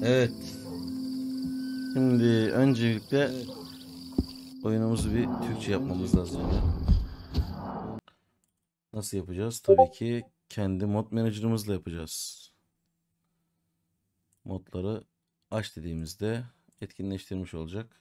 Evet. Şimdi öncelikle oyunumuzu bir Türkçe yapmamız lazım. Nasıl yapacağız? Tabii ki kendi mod manager'ımızla yapacağız. Modları aç dediğimizde etkinleştirmiş olacak.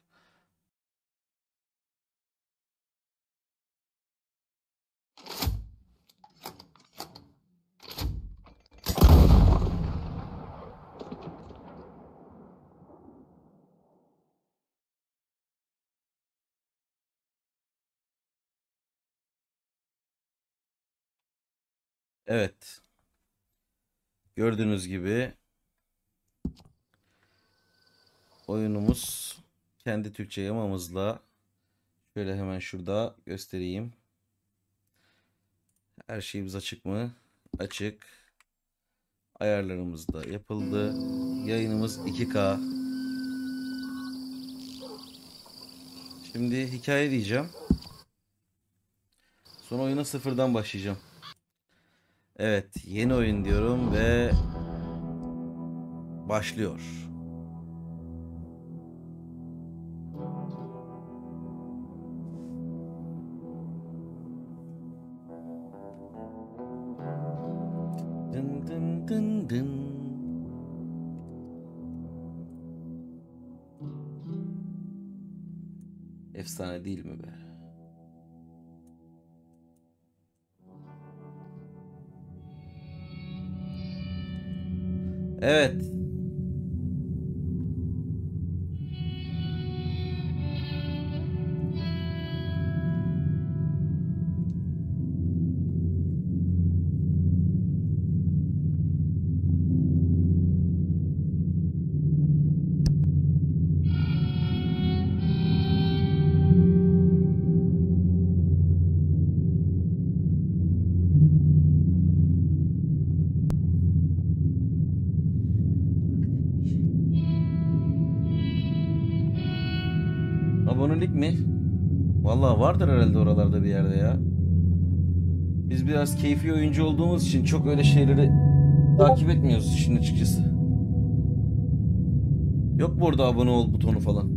Evet. Gördüğünüz gibi oyunumuz kendi Türkçe yamamızla, şöyle hemen şurada göstereyim. Her şeyimiz açık mı? Açık. Ayarlarımız da yapıldı. Yayınımız 2K. Şimdi hikaye diyeceğim. Sonra oyuna sıfırdan başlayacağım. Evet, yeni oyun diyorum ve başlıyor. Dın dın dın dın. Efsane değil mi be? Evet. Abonelik mi? Vallahi vardır herhalde oralarda bir yerde ya. Biz biraz keyfi oyuncu olduğumuz için çok öyle şeyleri takip etmiyoruz işin açıkçası. Yok burada abone ol butonu falan.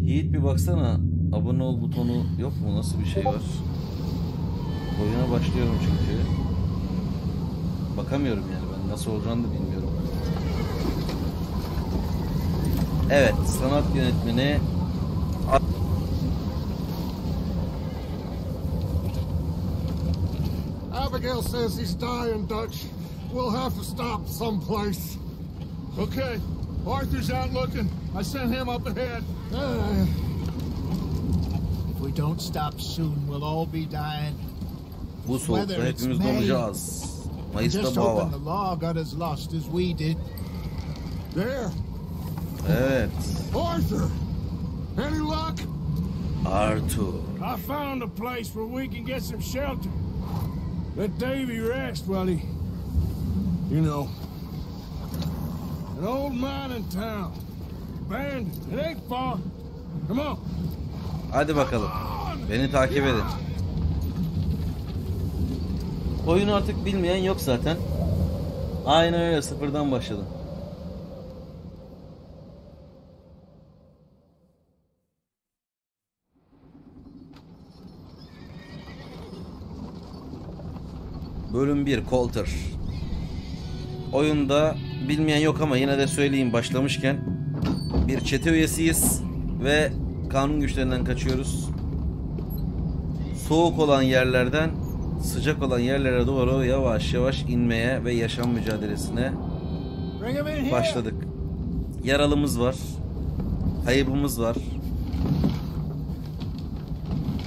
Yiğit bir baksana, abone ol butonu yok mu? Nasıl bir şey var? Oyuna başlıyorum çünkü. Bakamıyorum yani, ben nasıl olacağını da bilmiyorum. Evet, sanat yönetmeni Abigail says he's dying, Dutch. We'll have to stop someplace. Okay. Arthur's out looking. I sent him up ahead. If we don't stop soon, we'll all be dying. Bu soğukta hepimiz donacağız. Mayıs'ta bu hava. The law got as lost as we did. There. Evet. Arthur. Any luck? Arthur. I found a place where we can get some shelter. Let Davy rest while he, you know. An old mining town. Abandoned. It ain't far. Come on. Hadi bakalım. Beni takip edin. Oyunu artık bilmeyen yok zaten. Aynen öyle, sıfırdan başladım. Bölüm 1 Coulter. Oyunda bilmeyen yok ama yine de söyleyeyim başlamışken. Bir çete üyesiyiz ve kanun güçlerinden kaçıyoruz. Soğuk olan yerlerden sıcak olan yerlere doğru yavaş yavaş inmeye ve yaşam mücadelesine başladık. Yaralımız var. Kaybımız var.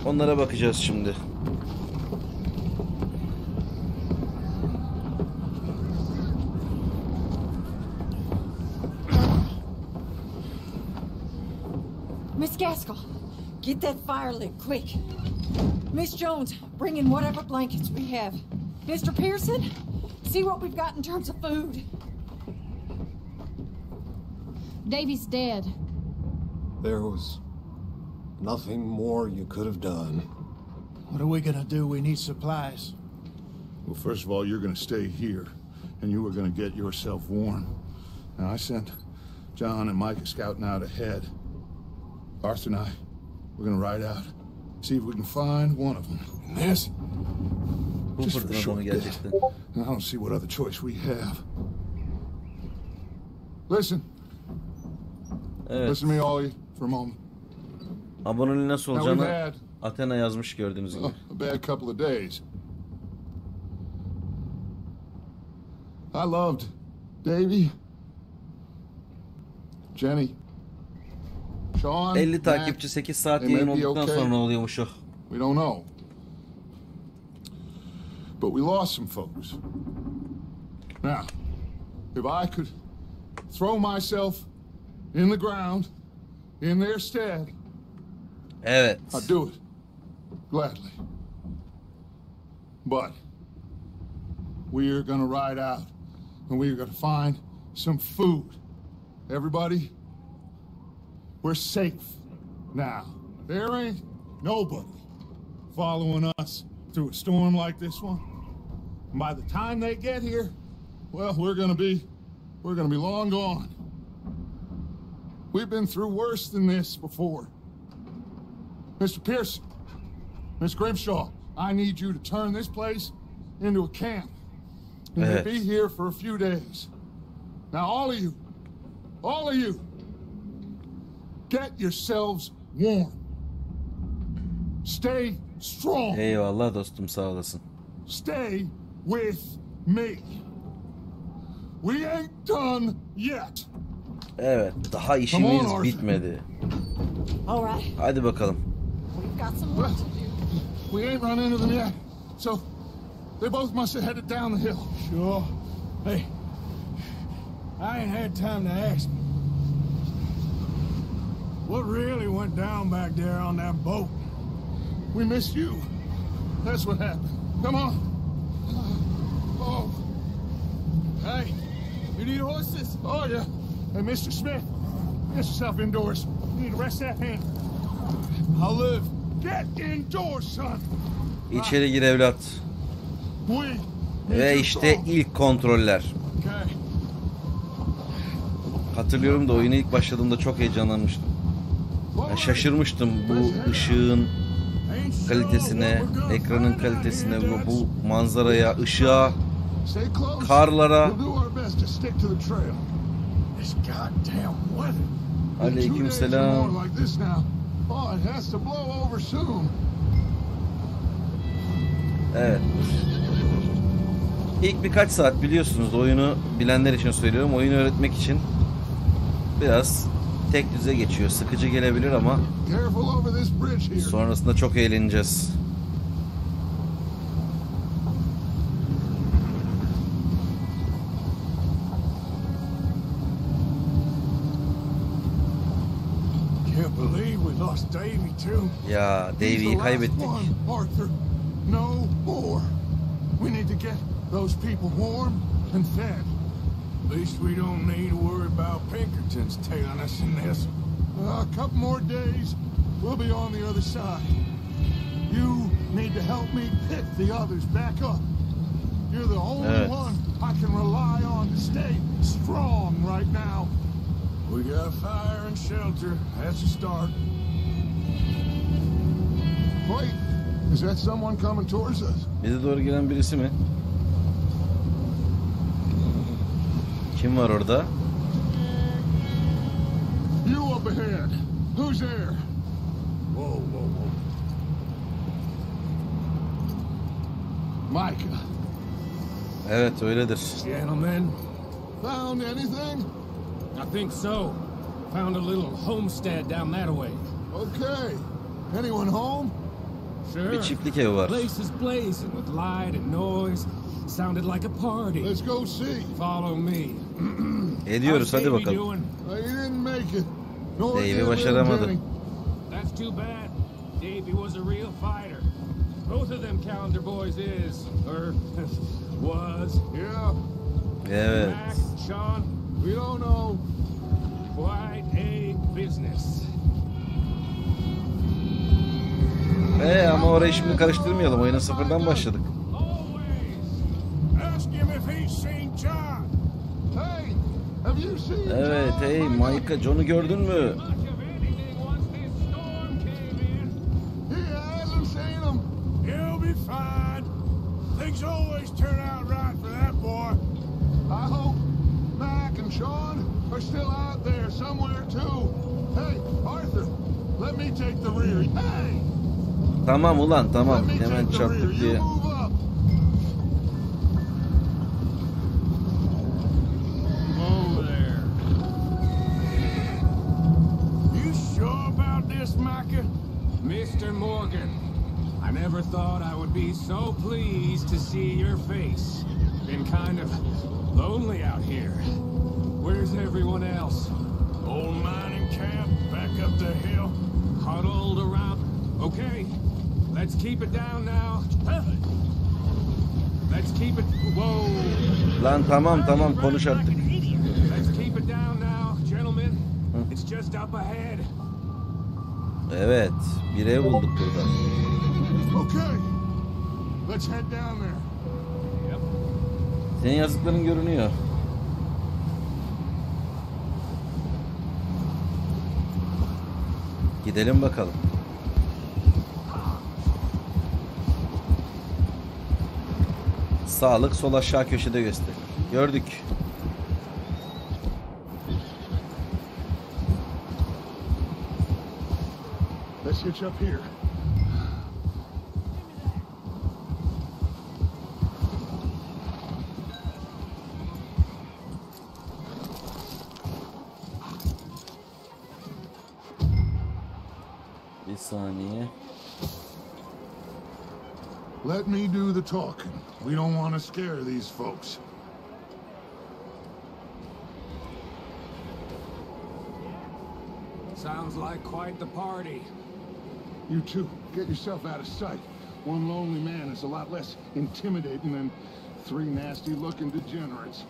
Onlara bakacağız şimdi. Miss Gaskell, get that fire lit, quick. Miss Jones, bring in whatever blankets we have. Mr. Pearson, see what we've got in terms of food. Davy's dead. There was nothing more you could have done. What are we gonna do? We need supplies. Well, first of all, you're gonna stay here, and you are gonna get yourself warm. Now, I sent John and Mike scouting out ahead. Arthur and I, we're gonna ride out, see if we can find one of them. And this, just for a short bit. I don't see what other choice we have. Listen. Evet. Listen to me all for a moment. Aboneliği nasıl olacağını Athena yazmış gördüğünüz gibi. A bad couple of days. I loved Davy, Jenny, Sean, 50 takipçi 8 saat yayın olduktan sonra ne oluyormuş o? We don't know. But we lost some folks. Now, if I could throw myself in the ground in their stead, evet, I'd do it gladly. But we are gonna ride out and we are gonna find some food. Everybody, we're safe now. There ain't nobody following us through a storm like this one. And by the time they get here, well, we're gonna be long gone. We've been through worse than this before. Mr. Pearson, Miss Grimshaw, I need you to turn this place into a camp. And you'll be here for a few days. Now, all of you, get yourselves warm. Stay strong. Eyvallah dostum, sağ olasın. Stay with me. We ain't done yet. Evet, daha işimiz bitmedi. All right. Hadi bakalım. We've got some work to do. We ain't run into them yet, so they both must have headed down the hill. Sure. Hey, I ain't had time to ask. What really went down back there on that boat? We missed you. That's what happened. Come on. Oh. Hey, you need horses? Oh, yeah. Hey, Mr. Smith, get yourself indoors. You need to rest that hand. I'll live. Get indoors, son. İçeri gir evlat. Ve işte ilk kontroller. Hatırlıyorum da oyuna ilk başladığımda çok heyecanlanmıştım. Yani şaşırmıştım bu ışığın kalitesine, ekranın kalitesine, bu manzaraya, ışığa, karlara. Aleykümselam. Evet. İlk birkaç saat biliyorsunuz, oyunu bilenler için söylüyorum. Oyunu öğretmek için biraz tek düze geçiyor. Sıkıcı gelebilir ama sonrasında çok eğleneceğiz. Ya Davy'yi kaybettik. Arthur, no more. We need to get those people warm and fed. At least we don't need to worry about Pinkertons tailing us in this. A couple more days, we'll be on the other side. You need to help me pick the others back up. You're the only one I can rely on to stay strong right now. We got fire and shelter. That's a start. Wait, is that someone coming towards us? Bize doğru gelen birisi mi? Kim var orada? You up ahead. Who's there? Whoa, whoa, whoa. Micah. Evet, öyledir. Gentlemen. Found anything? I think so. Found a little homestead down that way. Okay. Anyone home? Sure. Bir çiftlik evi var. Place is blazing with light and noise. Sounded like a party. Let's go see. Follow me. Ediyoruz, hadi bakalım. You didn't make it. Davy başaramadı. That's too bad. Davy was a real fighter. Both of them calendar boys is, or was. Yeah. Evet. Mac, Sean, We don't know. quite a business. Ama orayı şimdi karıştırmayalım. Oyuna sıfırdan başladık. Always ask him if he's seen John. Hey, have you seen Evet, John? hey Mike'a, John'u gördün mü? Much of anything once this storm came in. He hasn't seen him. He'll be fine. Things always turn out right for that boy. I hope Mac and Sean are still out there somewhere too. Hey, Arthur, let me take the rear. Hey, Tamam ulan, tamam. let me Hemen take the rear. çarptık You diye. move up. Oh, there. You sure about this, Micah? Mr. Morgan, I never thought I would be so pleased to see your face. Been kind of lonely out here. Where's everyone else? Old mining camp back up the hill. Huddled around. Okay, let's keep it down now. Let's keep it. Whoa. Lan tamam konuş artık. Let's keep it down now, gentlemen. It's just up ahead. Evet, bir ev bulduk burada. Okay, let's head down there. Senin yazdıkların görünüyor. Gidelim bakalım. Sağlık sol aşağı köşede göster. Gördük. Let's hitch up here. Bir saniye. Let me do the talking. We don't want to scare these folks. Sounds like quite the party. You two, get yourself out of sight. One lonely man is a lot less intimidating than three nasty-looking degenerates.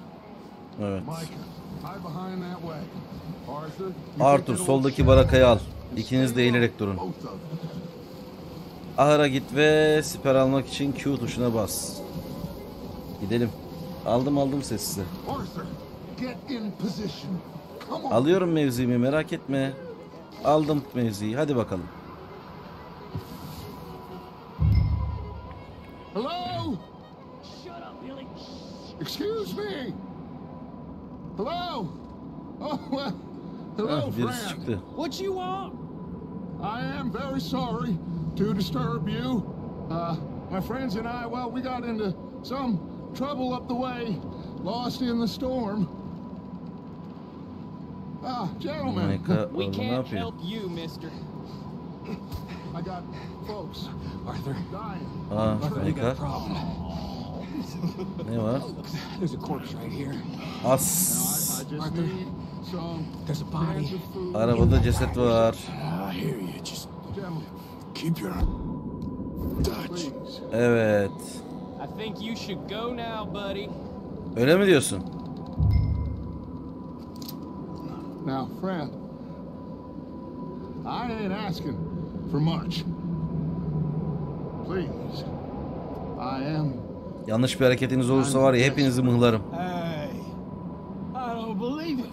Evet. Micah, hide behind that wagon. Arthur, you Arthur, take that old soldaki shit barakayı al. and İkiniz stay de low, eğilerek durun. both of them. Ahıra git ve siper almak için Q tuşuna bas. Gidelim. Aldım sessizi. Arthur, get in position. Come on. Alıyorum mevzimi, merak etme. Aldım mevziyi, hadi bakalım. Hello? Shut up, Billy. Excuse me. Hello? Oh, well, hello, Birisi friend. çıktı. What you want? I am very sorry to disturb you. My friends and I, well, we got into some trouble up the way, lost in the storm. Gentlemen, Mike'a We orada ne can't yapıyor? help you, mister. I got folks Arthur, dying. Mike'a. Ne var? there's a corpse right here. As. I just need some There's a body. cans of food. Arabada ceset var. I hear you. Just Gentlemen, keep your touch. please. Evet. I think you should go now, buddy. Öyle mi diyorsun? Now, friend, I ain't asking for much. Please, I am. Yanlış bir hareketiniz olursa var ya hepinizi mıhlarım. Hey, I don't believe it.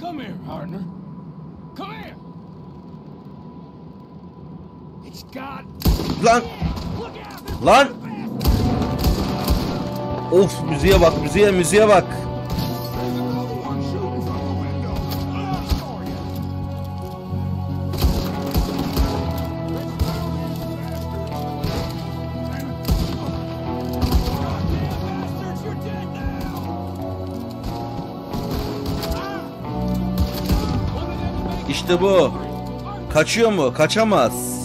Come here, partner. Come here. It's got. Lan! Look out! Lan! Of, müziğe bak, müziğe bak. There's another one shooting from the window. For you. Bastards, you're dead now. İşte bu. Kaçıyor mu? Kaçamaz.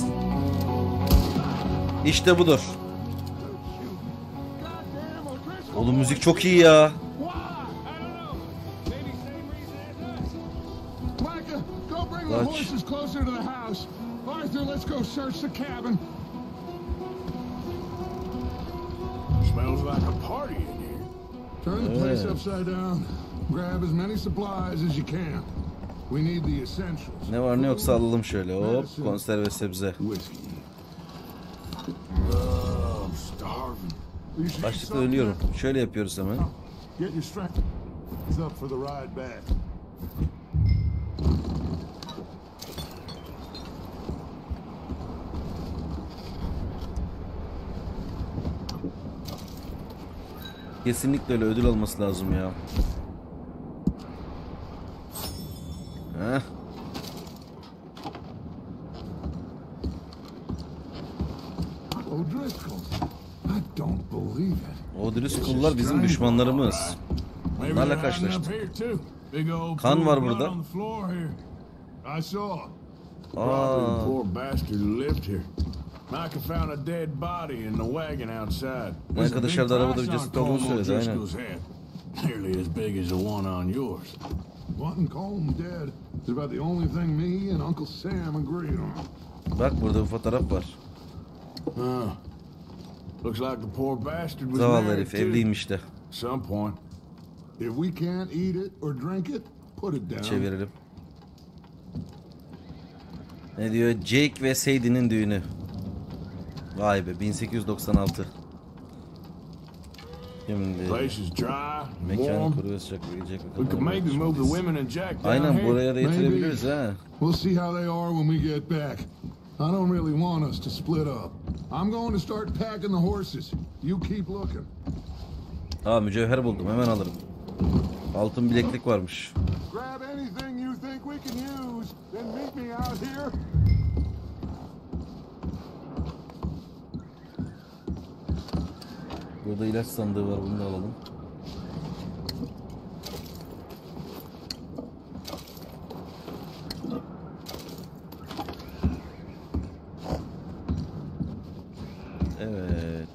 İşte budur. Oğlum müzik çok iyi ya. Micah, go bring the Kaç. horses closer to the house. Arthur, let's go search the cabin. Smells like a party in here. Turn the place upside down. Grab as many supplies as you can. We need the essentials. Ne var ne yoksa alalım şöyle. Hop, konserve sebze. Whiskey. I'm starving. Açlıkla ölüyorum. Şöyle yapıyoruz hemen. Get your strength up for the ride back. Kesinlikle öyle, ödül olması lazım ya. Heh. O'Driscoll'lar bizim düşmanlarımız. Onlarla karşılaştık. Kan var burada. Aa. Mike dışarıda arabada bir ceset olduğunu söyledi, aynen. Bak burada bir fotoğraf var. Zavallı herif evliymiş de. Çevirelim. Ne diyor? Jake ve Sadie'nin düğünü. Vay be, 1896. Şimdi mekanı kuruyor, sıcak gelecek. Aynen, buraya da getirebiliriz ha. We'll see how they are when we get back. I don't really want us to split up. I'm going to start packing the horses. You keep looking. Aa, mücevher buldum, hemen alırım. Altın bileklik varmış. Grab anything you think we can use, then meet me out here. Burada ilaç sandığı var, bunu da alalım. Evet.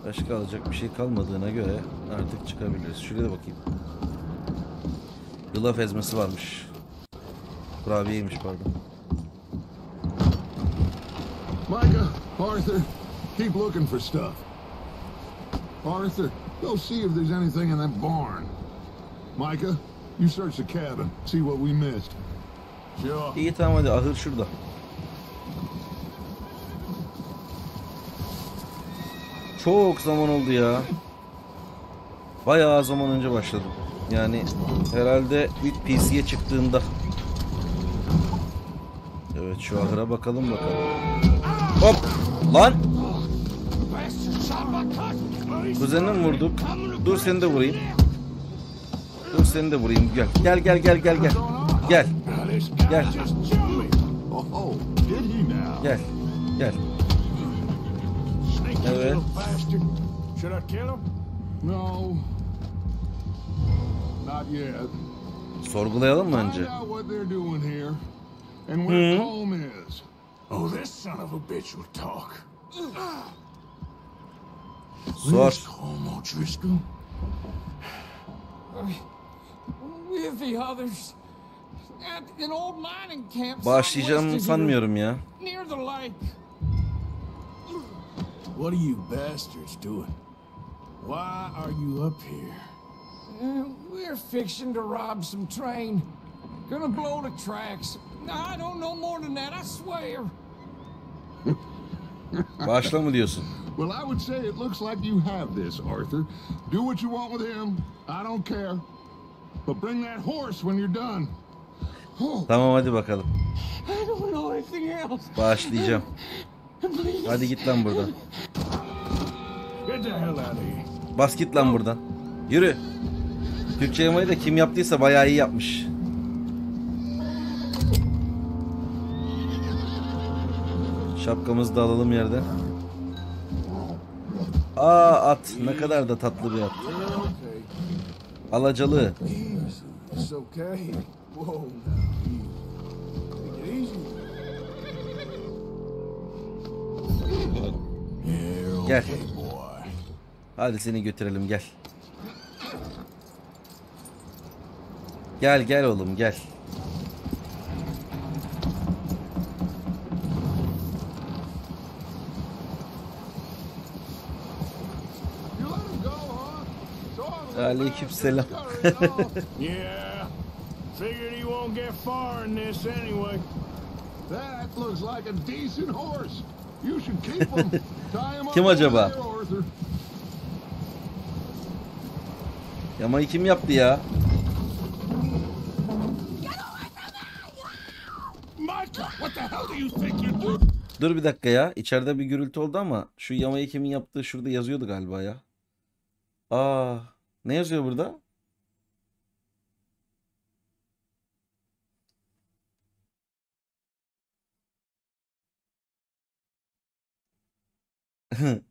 Başka alacak bir şey kalmadığına göre artık çıkabiliriz. Şuraya da bakayım. Yulaf ezmesi varmış. Kurabiyeymiş, pardon. Micah, Arthur, keep looking for stuff. Arthur, go see if there's anything in that barn. Micah, you search the cabin, see what we missed. Sure. İyi, tamam, hadi, ahır şurada. Çok zaman oldu ya. Bayağı zaman önce başladım. Yani herhalde ilk PC'ye çıktığında. Evet, şu ahıra bakalım. Hop! Lan! Kuzenini mi vurduk? Dur, seni de vurayım. Dur, seni de vurayım. Gel. Gel. Gel. Gel. Evet. Sorgulayalım mı önce? Sor. Başlayacağım sanmıyorum ya. What are you bastards doing? Why are you up here? We're fixing to rob some train. Gonna blow the tracks. I don't know more than that, I swear. Başla mı diyorsun? Well, I would say it looks like you have this, Arthur. Do what you want with him. I don't care. But bring that horse when you're done. Tamam, hadi bakalım. I don't know anything else. Başlayacağım. Hadi git lan buradan. Get the hell out of here. Bas git lan buradan. Yürü. Türkçe yamayı da kim yaptıysa bayağı iyi yapmış. Şapkamızı da alalım yerden. Aa, at. Ne kadar da tatlı bir at. Alacalı. Gel. Hadi seni götürelim, gel. Gel oğlum, gel. Aleykümselam. Yeah. Figured he won't get far in this anyway. That looks like a decent horse. You should keep him. Tie him up. Kim acaba? There, Arthur. Yamayı kim yaptı ya? Dur bir dakika ya. İçeride bir gürültü oldu ama şu yamayı kimin yaptığı şurada yazıyordu galiba ya. Aa, ne yazıyor burada?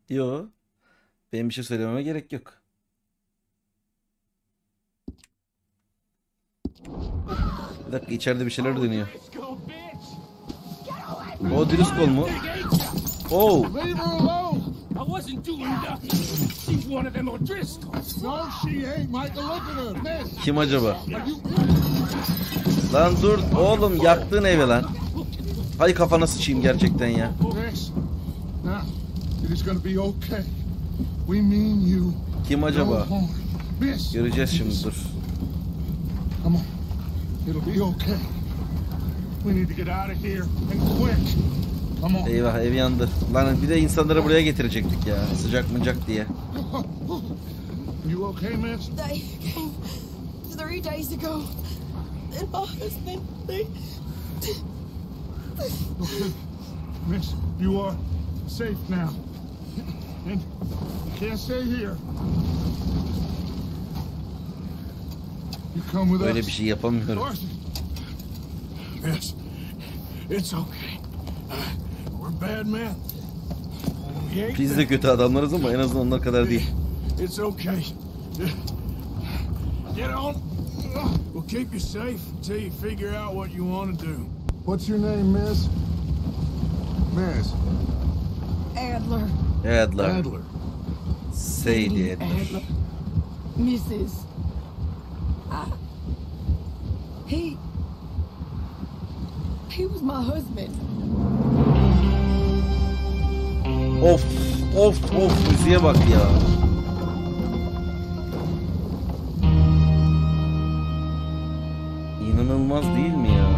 Yo. Benim bir şey söylememe gerek yok. Bir dakika, içeride bir şeyler dönüyor. O dürüst kol mu? Oh. Kim acaba? Lan dur oğlum, yaktığın evi lan. Hay kafana sıçayım gerçekten ya. Kim acaba? Göreceğiz şimdi, dur. Eyvah, ev yandı. Lan bir de insanları buraya getirecektik ya. Sıcak mıcak diye. You okay, miss? They came 3 days ago. And my husband, they... Okay. Miss, you are safe now. And you can't stay here. You come with us. Böyle bir şey yapamıyorum. Yes, it's okay. We're bad men. Biz de kötü adamlarız ama en azından onlar kadar değil. It's okay. Get on. We'll keep you safe until you figure out what you want to do. What's your name, miss? Miss. Adler. Adler. Sadie Adler. Mrs. He was my husband. Of müziğe bak ya. İnanılmaz değil mi ya?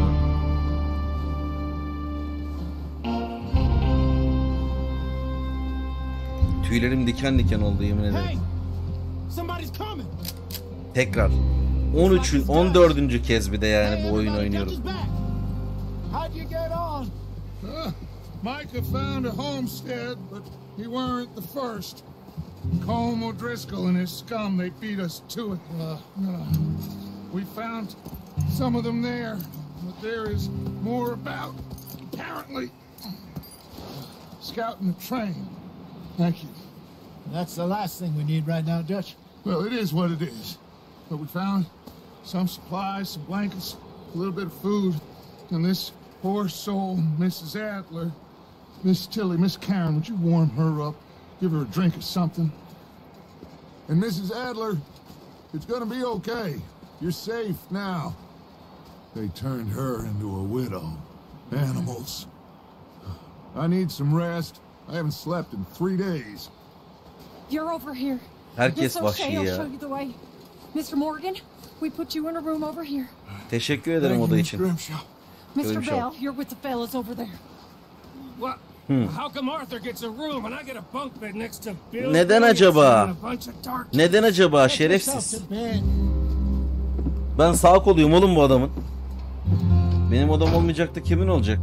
Tüylerim diken diken oldu yemin ederim. Tekrar 14. kez bir de yani bu oyunu oynuyorum. Micah found a homestead, but he weren't the first. Colm O'Driscoll and his scum, they beat us to it. We found some of them there, but there is more about, apparently. Scouting the train. Thank you. That's the last thing we need right now, Dutch. Well, it is what it is. But we found some supplies, some blankets, a little bit of food, and this poor soul, Mrs. Adler, Miss Tilly, Miss Karen, would you warm her up? Give her a drink or something? And Mrs. Adler, it's gonna be okay. You're safe now. They turned her into a widow. Animals. I need some rest. I haven't slept in 3 days. You're over here. Herkes vahşi I'll ya. show you the way. Mr. Morgan, we put you in a room over here. Teşekkür ederim oda için. Mr. Bell, you're with the fellas over there. What? How come Arthur gets a room and I get a bunk bed next to Bill? Neden acaba? Neden acaba şerefsiz? Ben sağ koluyum oğlum bu adamın. Benim odam olmayacak da kimin olacak?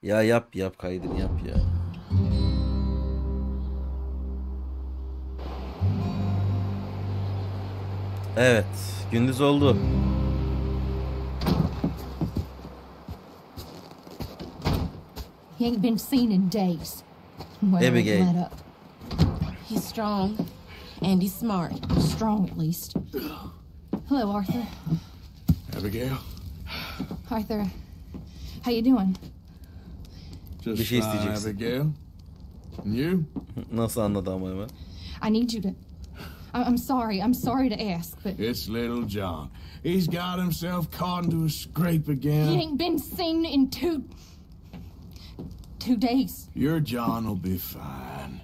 Ya yap kaydını yap ya. Evet, gündüz oldu. He ain't been seen in days. Well, Abigail. let up. He's strong and he's smart. Strong, at least. Hello, Arthur. Abigail. Arthur, how you doing? Just Bir şey fine, isteyeceksin. Abigail. And you? Nasıl anladı ama hemen? I need you to... I'm sorry to ask, but... It's little John. He's got himself caught into a scrape He again. ain't been seen in 2 days. Your John will be fine.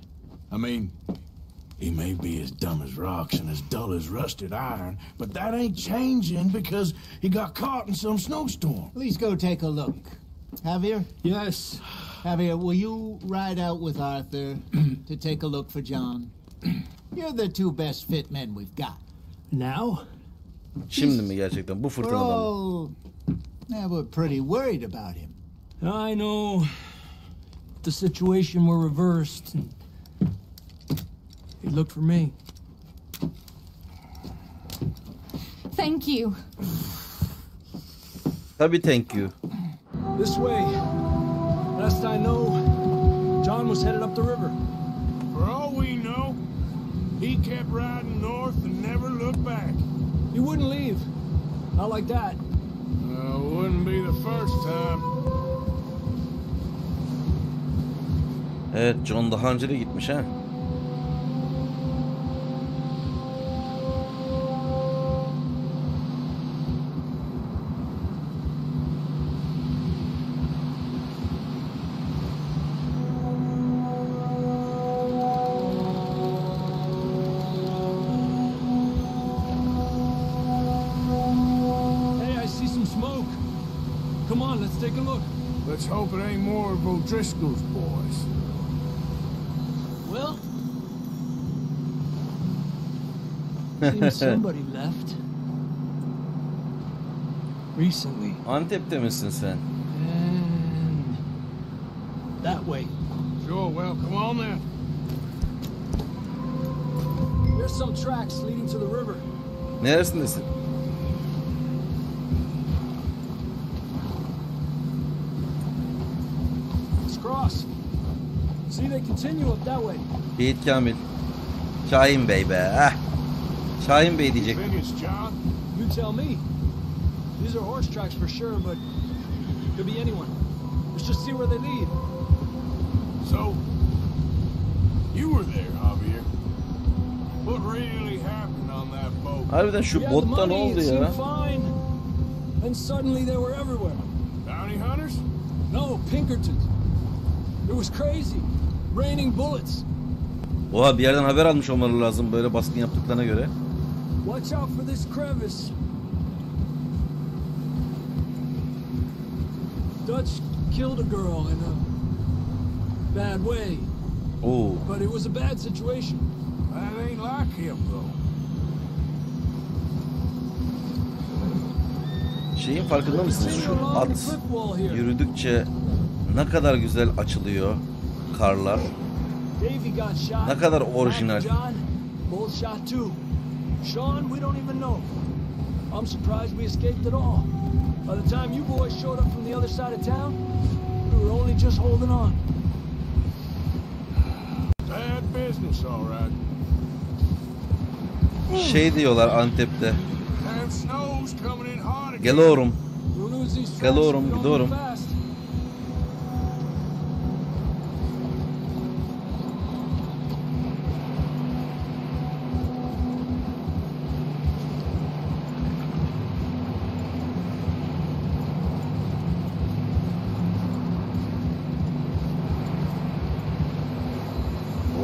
I mean, he may be as dumb as rocks and as dull as rusted iron, but that ain't changing because he got caught in some snowstorm. Please go take a look. Javier? Yes. Javier, will you ride out with Arthur to take a look for John? You're the 2 best fit men we've got. Now? Şimdi mi gerçekten bu fırtınadan mı? Oh, yeah, we're pretty worried about him. I know. The situation were reversed. He looked for me. Thank you. Tabii thank you. This way. Last I know, John was headed up the river. For all we know, he kept riding north and never looked back. He wouldn't leave. Not like that. Wouldn't be the first time. Evet, John daha önce de gitmiş ha. Come on, let's take a look. Let's hope it ain't more of O'Driscoll's boys. Well, seems somebody left. Recently. Antep'te misin sen? And that way. Sure, well, come on then. There's some tracks leading to the river. Neresindesin? Cross. See, they continue up that way. Yiğit Kamil. Şahin Bey be. Ah. Şahin Bey diyecek. You tell me. These are horse tracks for sure, but could be anyone. Let's just see where they lead. So, you were there, Javier. What really happened on that boat? Harbiden şu botta ne oldu ya? Fine. And suddenly they were everywhere. Bounty hunters? No, Pinkertons. It was crazy. Raining bullets. Oha, bir yerden haber almış olmaları lazım böyle baskın yaptıklarına göre. Watch out for this crevice. Dutch killed a girl in a bad way. Oh. But it was a bad situation. That ain't like him though. Şeyin farkında mısınız? Şu at yürüdükçe ne kadar güzel açılıyor karlar. Ne kadar orijinal. Sean, we don't even know. I'm surprised we escaped at all. By the time you boys showed up from the other side of town, we were only just holding on. Bad business, all right. Şey diyorlar Antep'te. Geliyorum. Geliyorum, gidiyorum.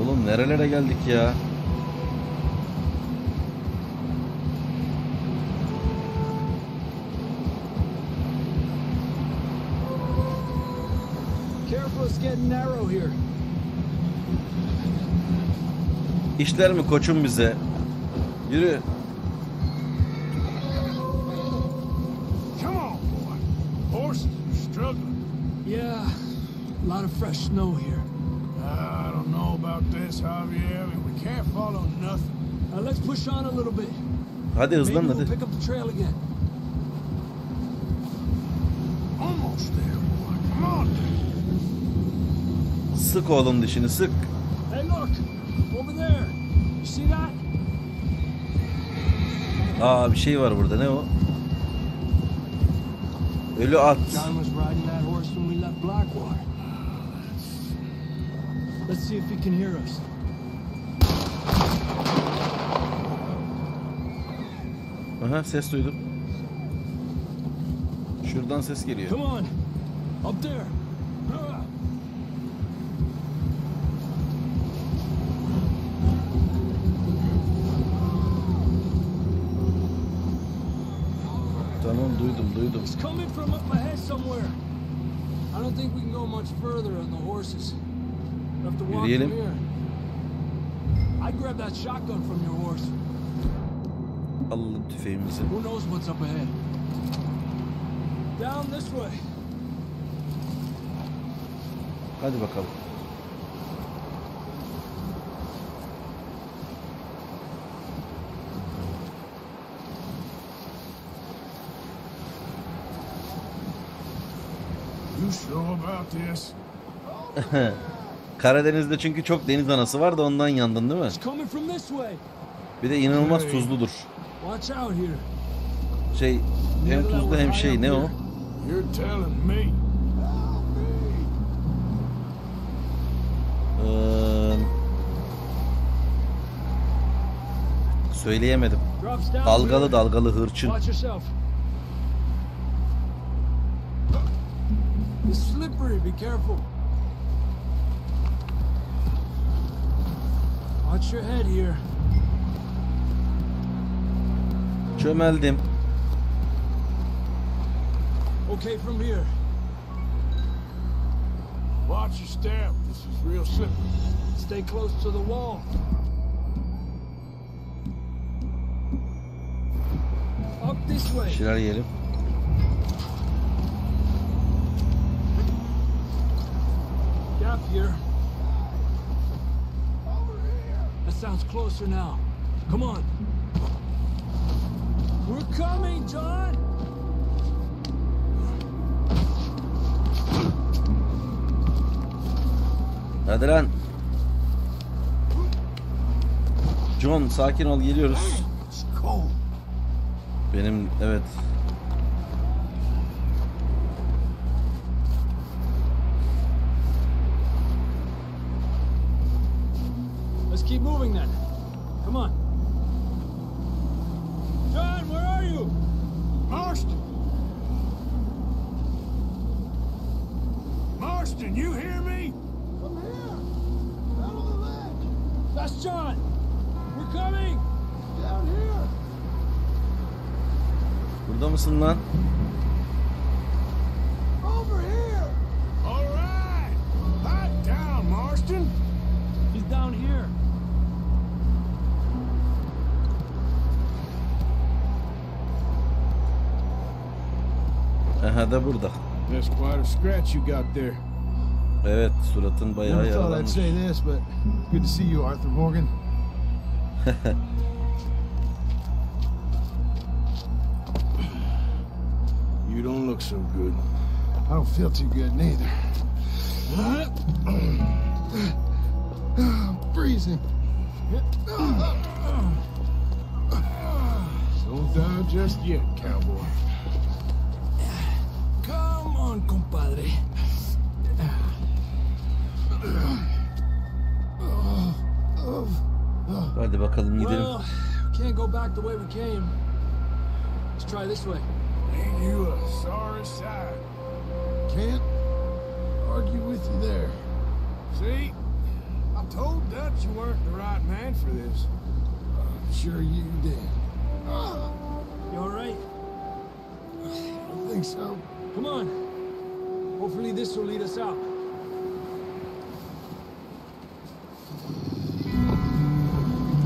Oğlum nerelere geldik ya? It's getting narrow here. İşler mi koçum bize? Yürü. Come on, boy. Horses are struggling. Yeah, a lot of fresh snow here. I don't know about this, Javier. I mean, we can't follow nothing. Let's push on a little bit. Hadi hızlan hadi. We'll pick up the trail again. Almost there, boy. Come on. Sık oğlum dişini, sık. Hey look, over there. You see that? Aa, bir şey var burada. Ne o? Ölü at. John was riding that horse when we left Blackwater. Let's see if he can hear us. Aha, ses duydum. Şuradan ses geliyor. Come on. Up there. gördüm. It's coming from up ahead somewhere. I don't think we can go much further on the horses. We'll have to walk from Yürüyelim. here. I grabbed that shotgun from your horse. Alalım tüfeğimizi. Who knows what's up ahead? Down this way. Hadi bakalım. You sure about this? Karadeniz'de çünkü çok deniz anası var da ondan yandın değil mi? It's coming from this way. Bir de inanılmaz tuzludur. Watch out here. Şey hem tuzlu hem şey ne o? You're telling me. Söyleyemedim. Drops down Dalgalı here. dalgalı hırçın. Watch yourself. It's slippery, be careful. Watch your head here. Çömeldim. Okay, from here. Watch your step. This is real slippery. Stay close to the wall. Up this way. Bir şeyler yiyelim. Gap here. That sounds closer now. Come on. We're coming, John. Hadi lan. John sakin ol, geliyoruz. Benim evet. Let's keep moving then. Come on. John, where are you? Marston! Marston, you hear me? Come here. Down on the ledge. That's John. We're coming. Down here. Burada mısın lan? Over here. All right. Pipe down, Marston. He's down here. Aha da burada. That's quite a scratch you got there. Evet, suratın bayağı Never thought I'd yaralanmış. say this, but good to see you, Arthur Morgan. You don't look so good. I don't feel too good neither. Freezing. Don't die just yet, cowboy. Come on, compadre. Hadi bakalım gidelim. Well, we can't go back the way we came. Let's try this way. Ain't you a sorry sight? Can't argue with you there. See? I told Dutch you weren't the right man for this. I'm sure you did. You all right? I don't think so. Come on. Hopefully this will lead us out.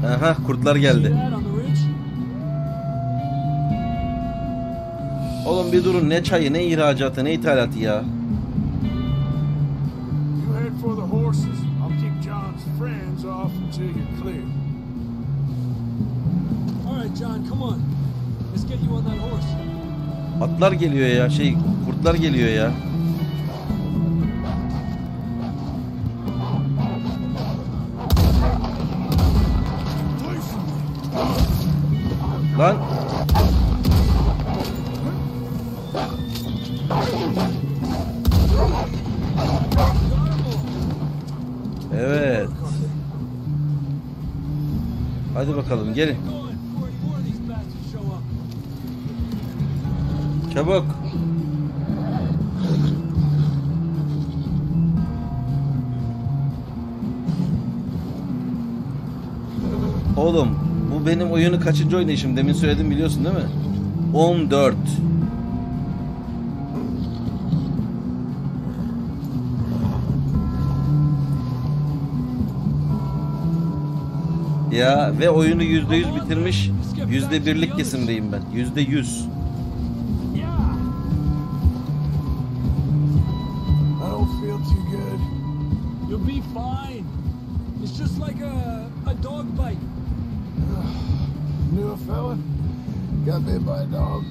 Aha, kurtlar geldi. See that on the ridge? Oğlum bir durun, ne çayı, ne ihracatı, ne ithalatı ya. You head for the horses. I'll keep John's friends off until you're clear. All right, John, come on. Let's get you on that horse. Atlar geliyor ya, kurtlar geliyor ya. Lan. Evet. Hadi bakalım, gelin. Çabuk. Oğlum, bu benim oyunu kaçıncı oynayışım? Demin söyledim, biliyorsun değil mi? 14. Ya ve oyunu %100 bitirmiş. %1'lik kesimdeyim ben. %100. You'll be fine. It's just like a dog bite. Knew a fella? Got bit by a dog.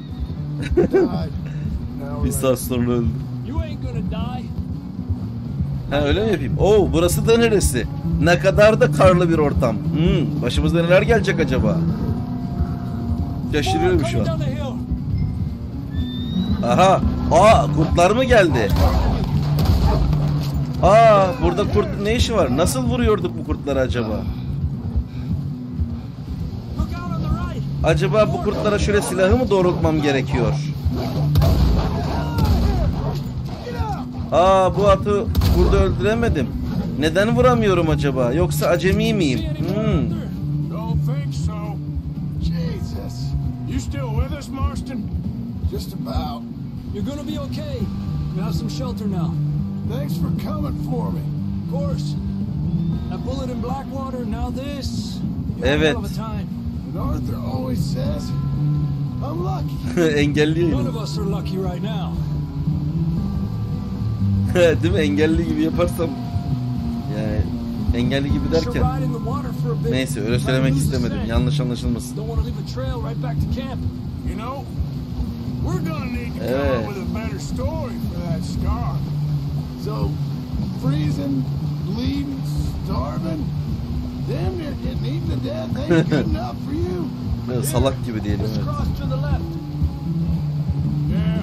Died. Bir saat sonra öldü. You ain't gonna die. Ha öyle mi yapayım? Oo, burası da neresi? Ne kadar da karlı bir ortam. Başımıza neler gelecek acaba? Şaşırıyorum şu an. Aha. Kurtlar mı geldi? Burada kurt ne işi var? Nasıl vuruyorduk bu kurtları acaba? Acaba bu kurtlara şöyle silahı mı doğrultmam gerekiyor? Bu atı burada öldüremedim. Neden vuramıyorum acaba? Yoksa acemi miyim? You're gonna be okay. You have some shelter now. Thanks for coming for me. Of course. That bullet in Blackwater, now this. Evet. And Arthur always says, I'm lucky. Engelli. None of us are lucky right now. Değil mi? Engelli gibi yaparsam. Yani engelli gibi derken. Neyse öyle söylemek istemedim. Yanlış anlaşılmasın. Evet. So, freezing, bleeding, starving, damn near getting eaten to death ain't good enough for you. Evet, salak gibi diyelim. Evet.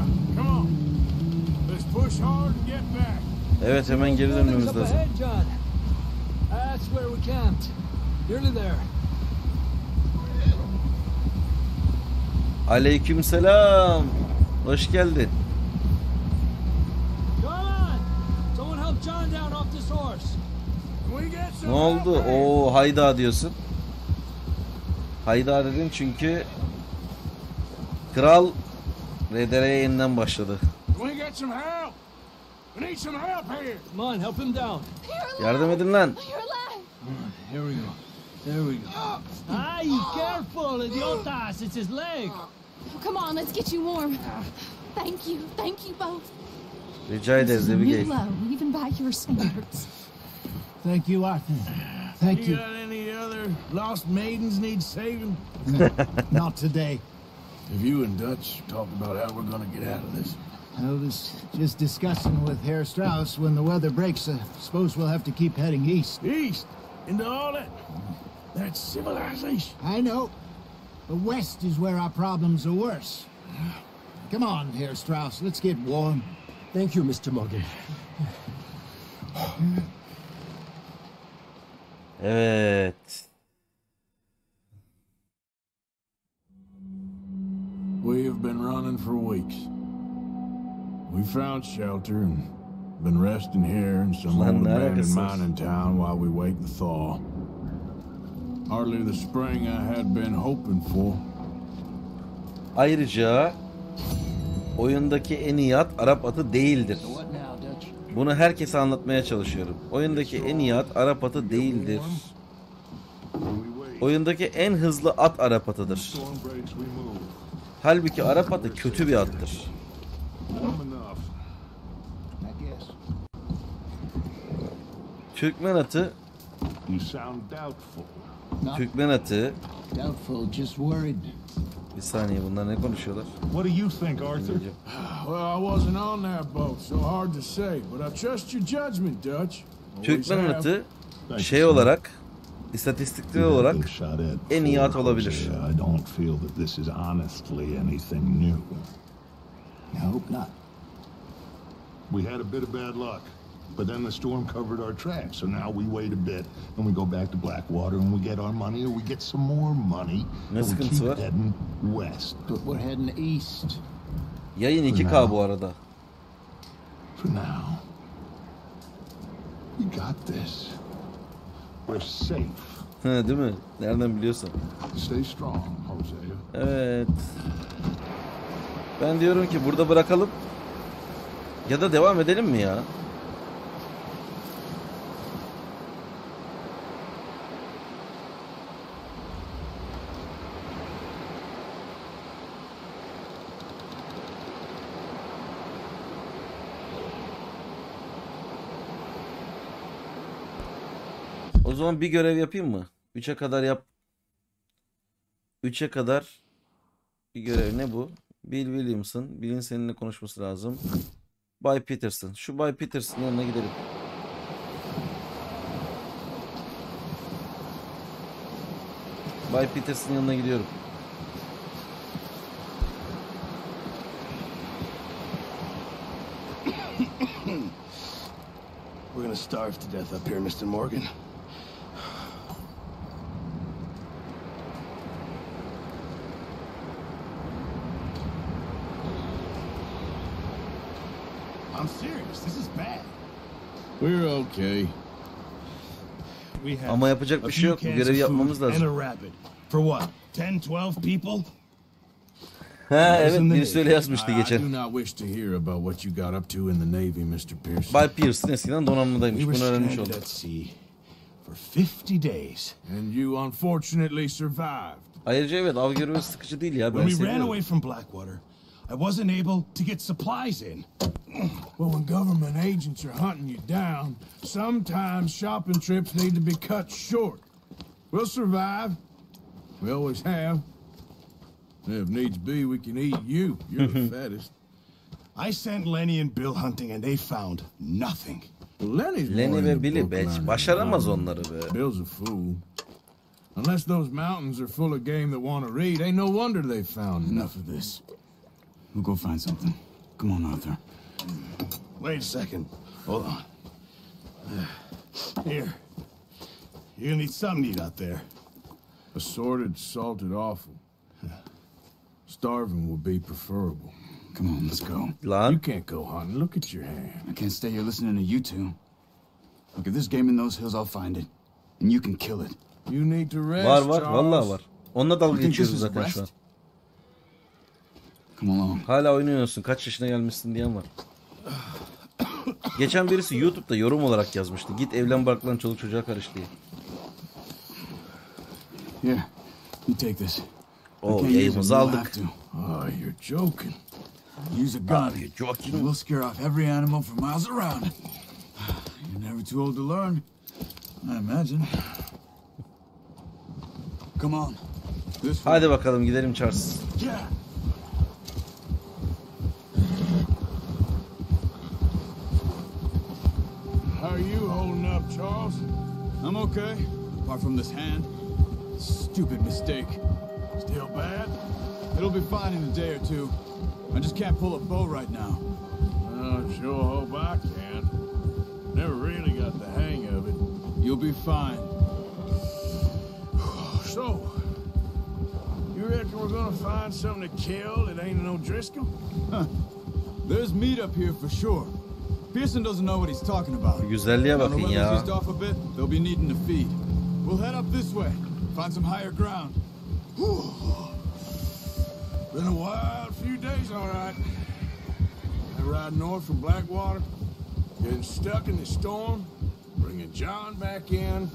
Evet, hemen geri dönmemiz lazım. Aleykümselam. Hoş geldin. Ne oldu? Hayda diyorsun. Hayda dedim çünkü kral RDR'ye yeniden başladı. Yardım edin lan. Here we go. There we go. Ay, careful, idiotas! It's his leg. Come on, let's get you warm. Thank you both. Rica ederiz Abigail. Even by your standards. Thank you, Arthur. Thank you. Got any other lost maidens need saving? Not today. Have you and Dutch talked about how we're gonna get out of this? I was just discussing with Herr Strauss when the weather breaks. I suppose we'll have to keep heading east. East? Into all that? That's civilization. I know. But west is where our problems are worse. Come on, Herr Strauss. Let's get warm. Thank you, Mr. Morgan. Evet. We have been running for weeks. We found shelter and been resting here in some old abandoned mining town while we wait the thaw. Hardly the spring I had been hoping for. Ayrıca oyundaki en iyi at Arap atı değildir. Bunu herkese anlatmaya çalışıyorum. Oyundaki en iyi at Arap atı değildir. Oyundaki en hızlı at Arap atıdır. Halbuki Arap atı kötü bir attır. Türkmen atı bir saniye, bunlar ne konuşuyorlar? What do you think, Arthur? Well, I wasn't on that boat, so hard to say, but I trust your judgment, Dutch. Türkmen atı şey olarak, istatistikler olarak en iyi at olabilir. I don't feel that this is honestly anything new. I hope not. We had a bit of bad luck, but then the storm covered our tracks, so now we wait a bit and we go back to Blackwater and we get our money, or we get some more money, and we keep heading west. But we're heading east. Yayın 2K bu arada. For now, we got this. We're safe. Değil mi? Nereden biliyorsun? Stay strong, Hosea. Evet. Ben diyorum ki burada bırakalım. Ya da devam edelim mi ya? O zaman bir görev yapayım mı? 3'e kadar yap. 3'e kadar bir görev ne bu? Bill Williamson. Bill'in seninle konuşması lazım. Bay Peterson. Şu Bay Peterson'ın yanına gidelim. Bay Peterson'ın yanına gidiyorum. We're gonna starve to death up here, Mr. Morgan. I'm serious. This is bad. We're okay. Ama yapacak bir şey yok. Bu görevi yapmamız lazım. For what? 10, 12 people? Ha evet, birisi öyle yazmıştı geçen. Bay Pearson eskiden donanmadaymış. Bunu öğrenmiş oldum. Ayrıca evet, av görevi sıkıcı değil ya. Ben seviyorum. I wasn't able to get supplies in. Well, when government agents are hunting you down, sometimes shopping trips need to be cut short. We'll survive. We always have. If needs be, we can eat you. You're the fattest. I sent Lenny and Bill hunting and they found nothing. Lenny ve Billy başaramaz onları be. Bill's a fool. Unless those mountains are full of game that want to read, ain't no wonder they found enough of this. We'll go find something. Come on, Arthur. Wait a second. Hold on. Here. You're gonna need something to eat out there. Assorted, salted offal. Starving would be preferable. Come on, let's go. You can't go hunting. Look at your hand. I can't stay here listening to you two. Look, if there's game in those hills, I'll find it. And you can kill it. You need to rest, var, vallahi var. Onunla dalga geçiyoruz zaten şu an. Hala oynuyorsun, kaç yaşına gelmişsin diyen var. Geçen birisi YouTube'da yorum olarak yazmıştı. Git evlen barklan, çoluk çocuğa karış diye. Yeah, you take this. Oh, yayımızı aldık. Oh, you're joking. Use a gun. You're joking. We'll scare off every animal for miles around. You're never too old to learn, I imagine. Come on. Hadi bakalım gidelim Charles. Yeah. How are you holding up, Charles? I'm okay, apart from this hand. Stupid mistake. Still bad? It'll be fine in a day or two. I just can't pull a bow right now. I sure hope I can. Never really got the hang of it. You'll be fine. So, you reckon we're gonna find something to kill that ain't no Driscoll? Huh. There's meat up here for sure. Pearson doesn't know what he's talking about. Güzelliğe bakın ya. They'll be needing to feed. We'll head up this way. Find some higher ground. Been a wild few days, all right. I ride north from Blackwater, getting stuck in the storm, bringing John back in.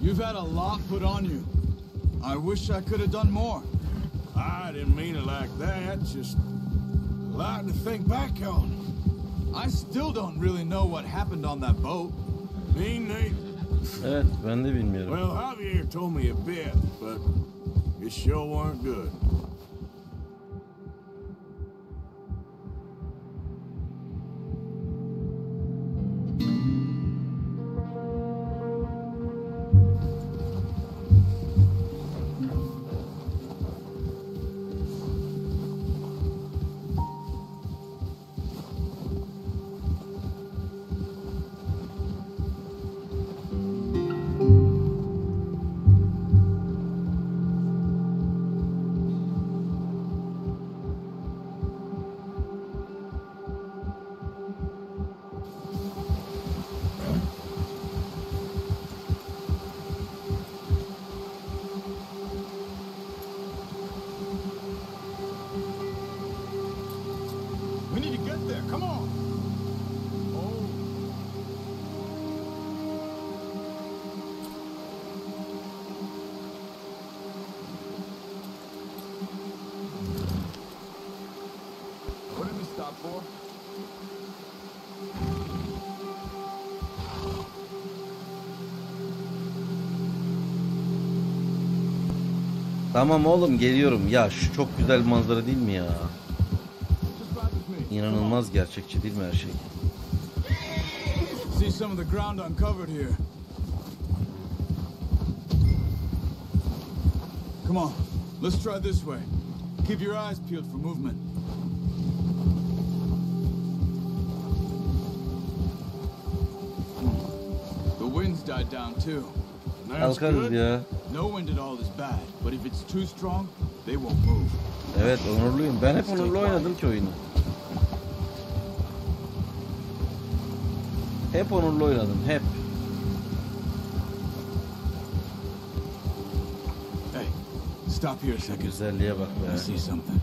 You've had a lot put on you. I wish I could have done more. I didn't mean it like that, just a lot to think back on. I still don't really know what happened on that boat. Me neither. Evet, ben de bilmiyorum. Well, Javier told me a bit, but it sure weren't good. Tamam oğlum geliyorum. Ya şu çok güzel manzara değil mi ya? İnanılmaz gerçekçi değil mi her şey? See some of the ground uncovered here. Come on, let's try this way. Keep your eyes peeled for movement. The wind's died down too. Kalkarız ya. No wind at all is bad, but if it's too strong, they won't move. Evet, onurluyum. Ben hep onurlu oynadım ki oyunu. Hep onurlu oynadım, hep. Hey, stop here a second. Güzelliğe bak be. I see something.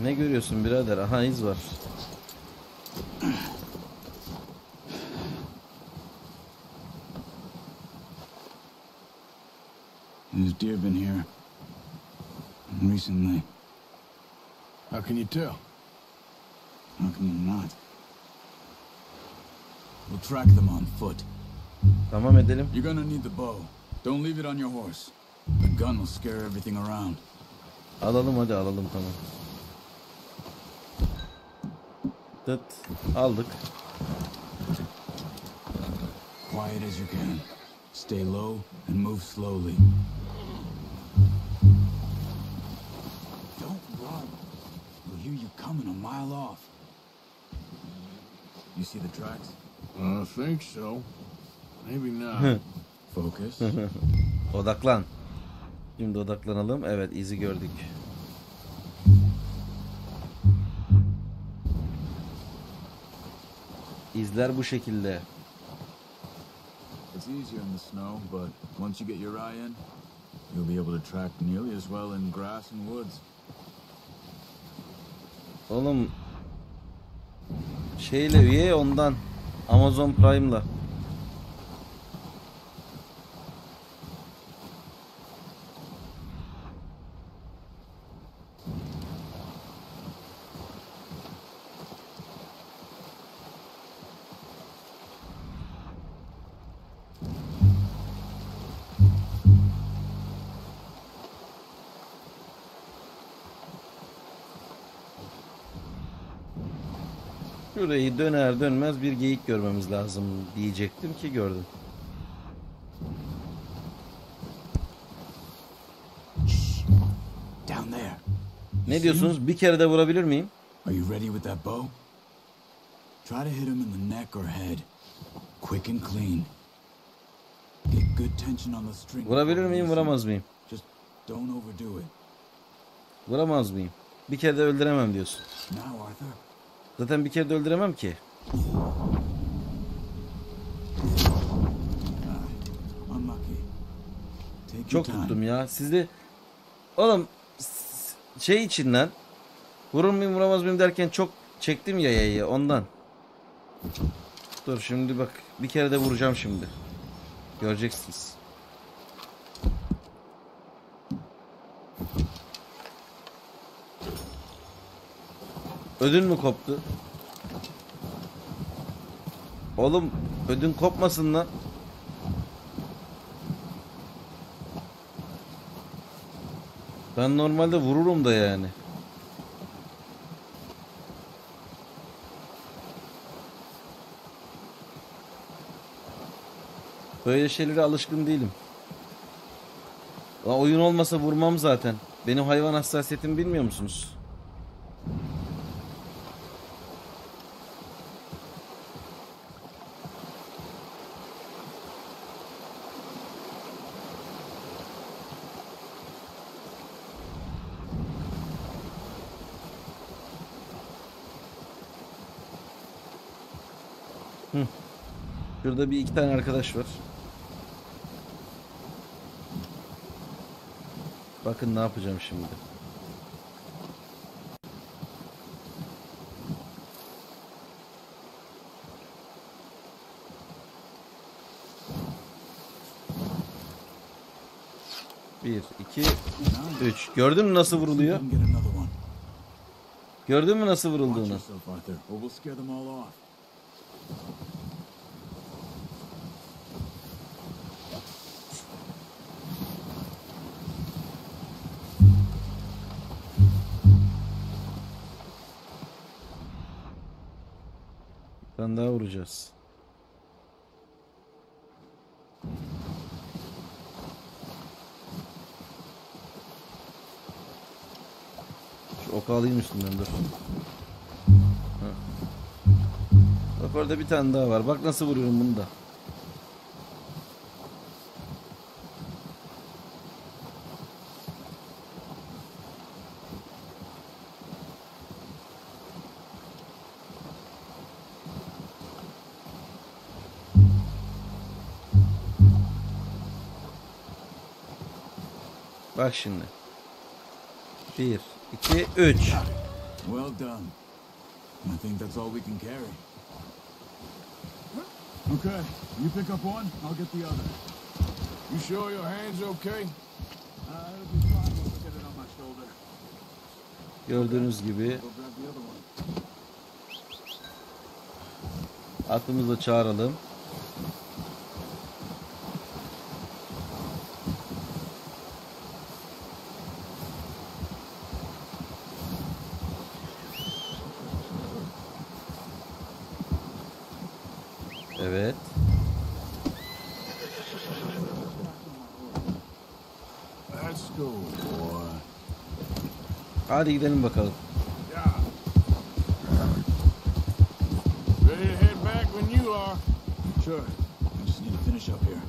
Ne görüyorsun birader? Aha, iz var. There's deer been here recently. How can you tell? How can you not? We'll track them on foot. Tamam edelim. You're gonna need the bow. Don't leave it on your horse. The gun will scare everything around. Alalım hadi alalım, tamam. Tıt, aldık. Quiet as you can. Stay low and move slowly. Don't run. We'll hear you coming a mile off. You see the tracks? I think so. Maybe not. Focus. Odaklan. Şimdi odaklanalım. Evet, izi gördük. İzler bu şekilde. It's easier in the snow, but once you get your eye in, you'll be able to track nearly as well in grass and woods. Oğlum şeyle üye ondan Amazon Prime'la. Şurayı döner dönmez bir geyik görmemiz lazım diyecektim ki gördüm. Down there. Ne diyorsunuz? Bir kere de vurabilir miyim? Are you ready with that bow? Try to hit him in the neck or head. Quick and clean. Get good tension on the string. Vurabilir miyim, vuramaz mıyım? Just don't overdo it. Vuramaz mıyım? Bir kere de öldüremem diyorsun. Now, Arthur. Zaten bir kere de öldüremem ki. Çok tuttum ya. Sizde oğlum şey için lan, vurur muyum vuramaz mıyım derken çok çektim ya yayı ondan. Dur şimdi bak, bir kere de vuracağım şimdi. Göreceksiniz. Ödün mü koptu? Oğlum ödün kopmasın lan. Ben normalde vururum da yani. Böyle şeylere alışkın değilim. Oyun olmasa vurmam zaten. Benim hayvan hassasiyetimi bilmiyor musunuz? Şurada bir iki tane arkadaş var. Bakın ne yapacağım şimdi. Bir, iki, üç. Gördün mü nasıl vuruluyor? Gördün mü nasıl vurulduğunu? tane daha vuracağız. Şu oku alayım üstünden, dur. Heh. Bak orada bir tane daha var. Bak nasıl vuruyorum bunu da. Bak şimdi. 1, 2, 3. Well done. I think that's all we can carry. Okay, you pick up one, I'll get the other. You sure your hand's okay? It'll be fine. We'll get it on my shoulder. Gördüğünüz gibi Go grab the other one. atımızı da çağıralım. Evet. Let's go, boy. Hadi gidelim bakalım. Yeah. Ready to head back when you are. Sure. I just need to finish up here.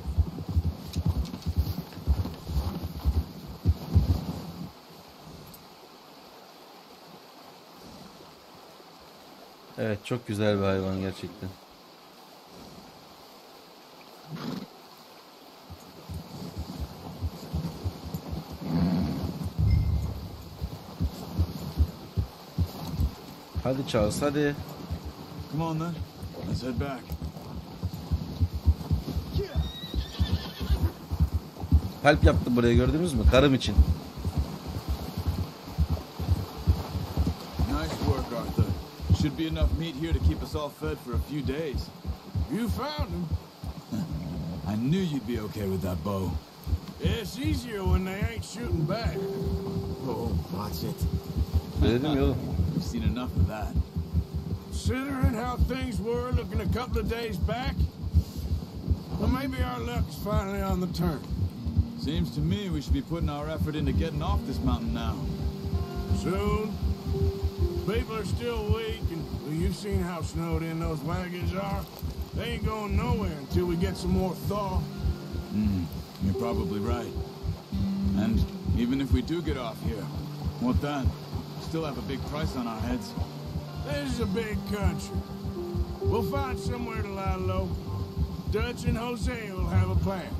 Evet, çok güzel bir hayvan gerçekten. Hadi Charles, hadi. Come on then. Let's head back. Kalp yaptım buraya, gördünüz mü? Karım için. Nice work, Arthur. Should be enough meat here to keep us all fed for a few days. You found him. I knew you'd be okay with that bow. It's easier when they ain't shooting back. Oh, watch it. Dedim ya oğlum. We've seen enough of that. Considering how things were looking a couple of days back, well, maybe our luck is finally on the turn. Seems to me we should be putting our effort into getting off this mountain now. Soon. People are still weak, and well, you've seen how snowed in those wagons are. They ain't going nowhere until we get some more thaw. You're probably right. And even if we do get off here, what then? Still have a big price on our heads. This is a big country. We'll find somewhere to lie low. Dutch and Jose will have a plan.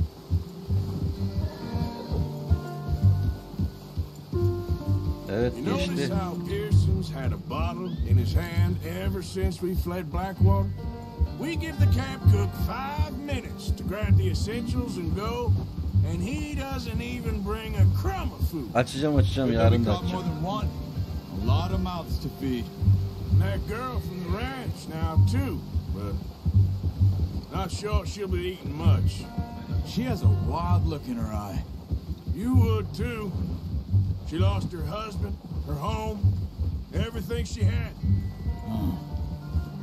Evet, You notice geçti. how Pearson's had a bottle in his hand ever since we fled Blackwater? We give the camp cook 5 minutes to grab the essentials and go, and he doesn't even bring a crumb of food. Açacağım We yarın da caught more açacağım. than one. A lot of mouths to feed. And that girl from the ranch now too, but not sure she'll be eating much. She has a wild look in her eye. You would too. She lost her husband, her home, everything she had.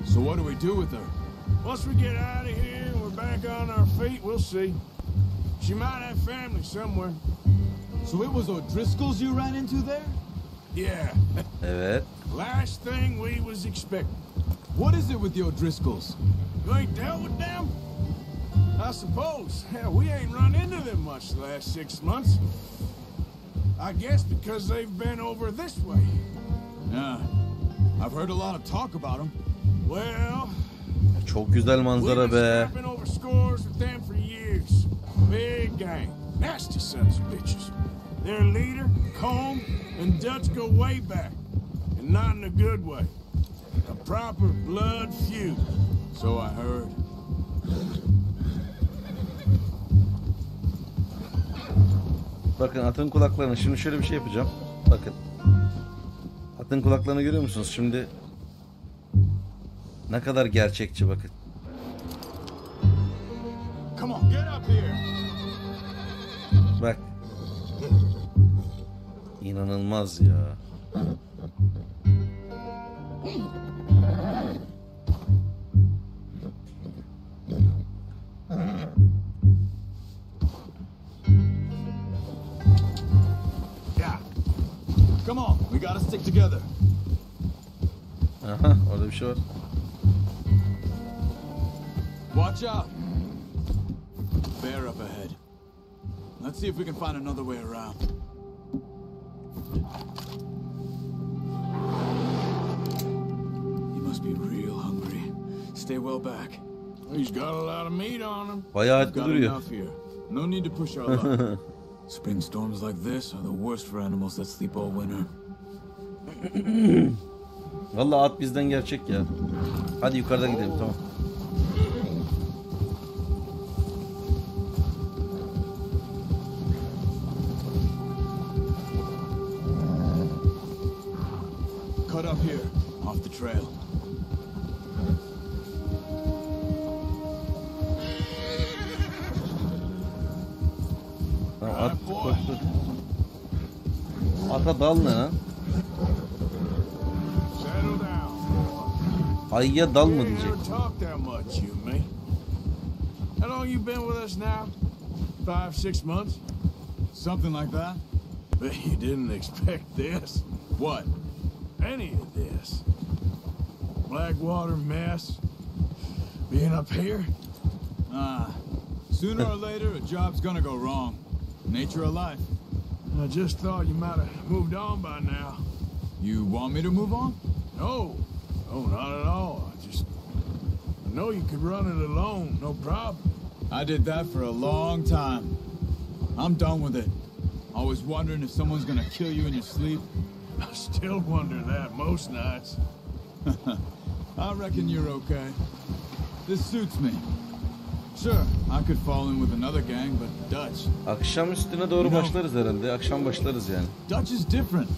So what do we do with her? Once we get out of here and we're back on our feet, we'll see. She might have family somewhere. So it was O'Driscoll's you ran into there? Yeah. Evet. Last thing we was expecting. What is it with the O'Driscolls? You ain't dealt with them? I suppose. Hell, we ain't run into them much the last 6 months. I guess because they've been over this way. Yeah. I've heard a lot of talk about them. Well, Çok güzel manzara we've be. been scrapping over scores with them for years. Big gang. Nasty sons of bitches. Their leader, Combe, and Dutch go way back. And not in a good way. A proper blood feud. So I heard. Bakın atın kulaklarını. Şimdi şöyle bir şey yapacağım. Bakın. Atın kulaklarını görüyor musunuz? Şimdi ne kadar gerçekçi bakın. Come on, get up here. Bak. İnanılmaz ya. Come on, we gotta stick together. Aha, orada bir şey var. Watch out. Bear up ahead. Let's see if we can find another way around. He must be real hungry. Stay well back. He's got a lot of meat on him. Bayağı etli Got duruyor. enough here. No need to push our luck. Spring storms like this are the worst for animals that sleep all winter. Vallahi at bizden gerçek ya. Hadi yukarıdan gidelim, tamam. Cut up here, off the trail. At korktu. Ata dal ne lan? Ayıya dal mı diyecek? How long you been with us now? 5-6 months? Something like that. But you didn't expect this. What? Any of this. Blackwater mess. Being up here? Sooner or later a job's gonna go wrong. Nature of life. I just thought you might have moved on by now. You want me to move on? No. No, not at all. I know you could run it alone, no problem. I did that for a long time. I'm done with it. Always wondering if someone's gonna kill you in your sleep. I still wonder that most nights. I reckon you're okay. This suits me. Sure, I could fall in with another gang, but Dutch. Akşam üstüne doğru başlarız herhalde. Akşam başlarız yani. Dutch is different.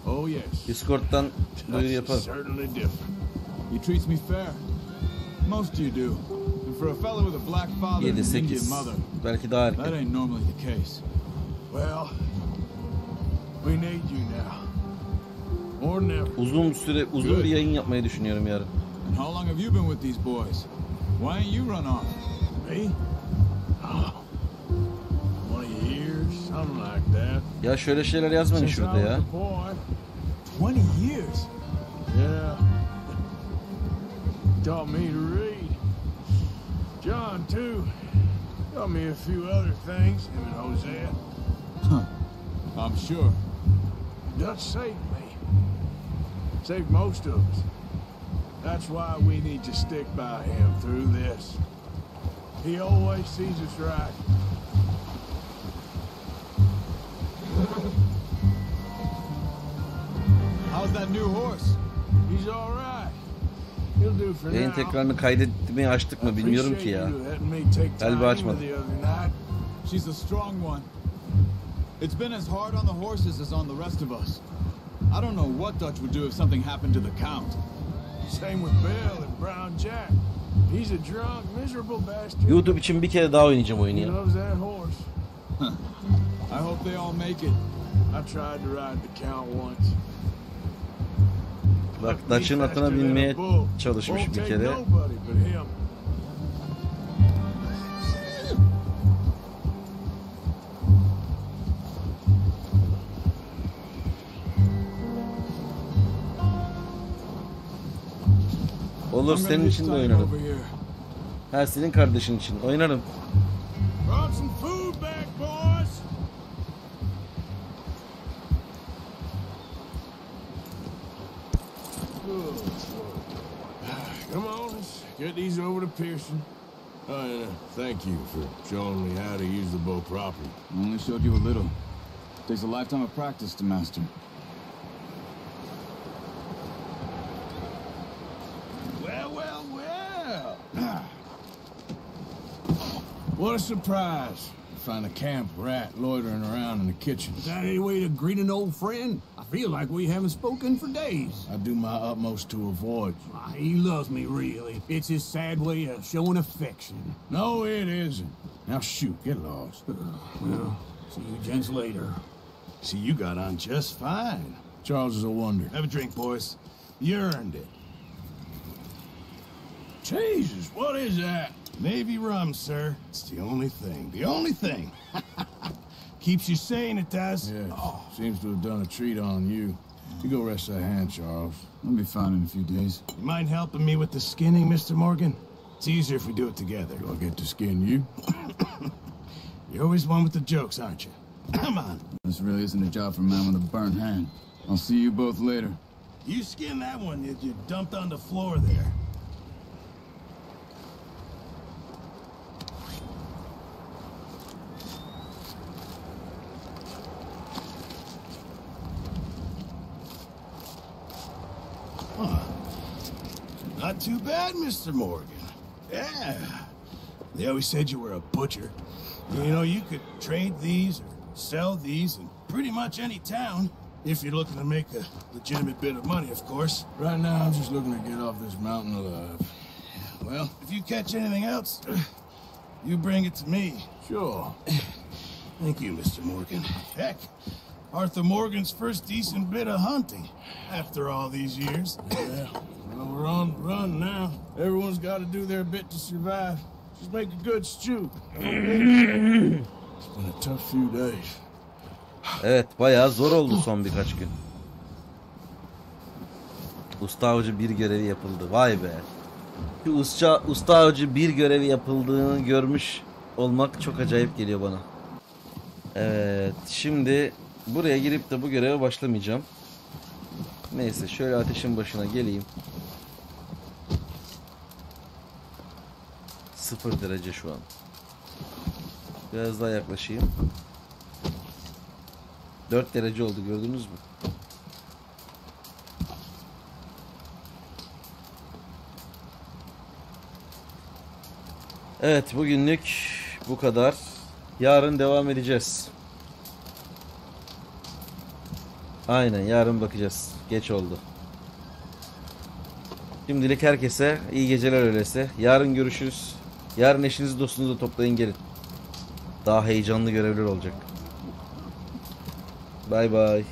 Oh yes. Discord'dan duyuru yaparım. Certainly different. He treats me fair. Most you do. And for a fellow with a black father and an Indian mother, belki daha erken. that ain't normally the case. Well, we need you now. More than ever. Uzun bir yayın yapmayı düşünüyorum yarın. And how long have you been with these boys? Why ain't you run off? Me? Oh, 20 years, something like that. Ya şöyle şeyler yazmayın şurada ya. 20 years? Yeah. Taught me to read. John, too. Taught me a few other things, him and Hosea. I'm sure. Dutch saved me. Saved most of us. That's why we need to stick by him through this. He always sees us right. How's that new horse? He's all right. He'll do for Yayın now. tekrarını kaydetmeyi açtık mı bilmiyorum ki ya. Galiba açmadım. She's a strong one. It's been as hard on the horses as on the rest of us. I don't know what Dutch would do if something happened to the Count. Same with Bill and Brown Jack. He's a drunk, miserable bastard. YouTube için bir kere daha oynayacağım oyunu ya. He loves that horse. I hope they all make it. I tried to ride the Count once. Bak Dutch'ın atına binmeye çalışmış bir kere. Olur, senin için de oynarım. Her senin kardeşin için oynarım. Come on, let's get these over to Pearson. Thank you for showing me how to use the bow properly. I only showed you a little. Takes a lifetime of practice to master. Well. What a surprise. Find a camp rat loitering around in the kitchen. Is that any way to greet an old friend? I feel like we haven't spoken for days. I do my utmost to avoid you. He loves me, really. It's his sad way of showing affection. No, it isn't. Now shoot, get lost. Well, see you gents later. See, you got on just fine. Charles is a wonder. Have a drink, boys. You earned it. Jesus, what is that? Navy rum, sir. It's the only thing. The only thing. Keeps you sane, it does. Yeah, seems to have done a treat on you. You go rest that hand, Charles. I'll be fine in a few days. You mind helping me with the skinning, Mr. Morgan? It's easier if we do it together. Do I get to skin you? You're always one with the jokes, aren't you? Come on. This really isn't a job for a man with a burnt hand. I'll see you both later. You skinned that one you dumped on the floor there. Not too bad, Mr. Morgan. Yeah. They always said you were a butcher. You know, you could trade these or sell these in pretty much any town. If you're looking to make a legitimate bit of money, of course. Right now, I'm just looking to get off this mountain alive. Well, if you catch anything else, you bring it to me. Sure. Thank you, Mr. Morgan. Heck, Arthur Morgan's first decent bit of hunting after all these years. Yeah. Well, we're on the run now. Everyone's got to do their bit to survive. Just make a good stew. It's been a tough few days. Evet, bayağı zor oldu son birkaç gün. Usta avcı bir görevi yapıldı. Vay be. Şu usta avcı bir görevi yapıldığını görmüş olmak çok acayip geliyor bana. Evet, şimdi buraya girip de bu göreve başlamayacağım. Neyse, şöyle ateşin başına geleyim. 0 derece şu an. Biraz daha yaklaşayım. 4 derece oldu, gördünüz mü? Evet, bugünlük bu kadar. Yarın devam edeceğiz. Aynen, yarın bakacağız. Geç oldu. Şimdilik herkese iyi geceler öyleyse. Yarın görüşürüz. Yarın eşinizi dostunuzu toplayın gelin. Daha heyecanlı görevler olacak. Bye bye.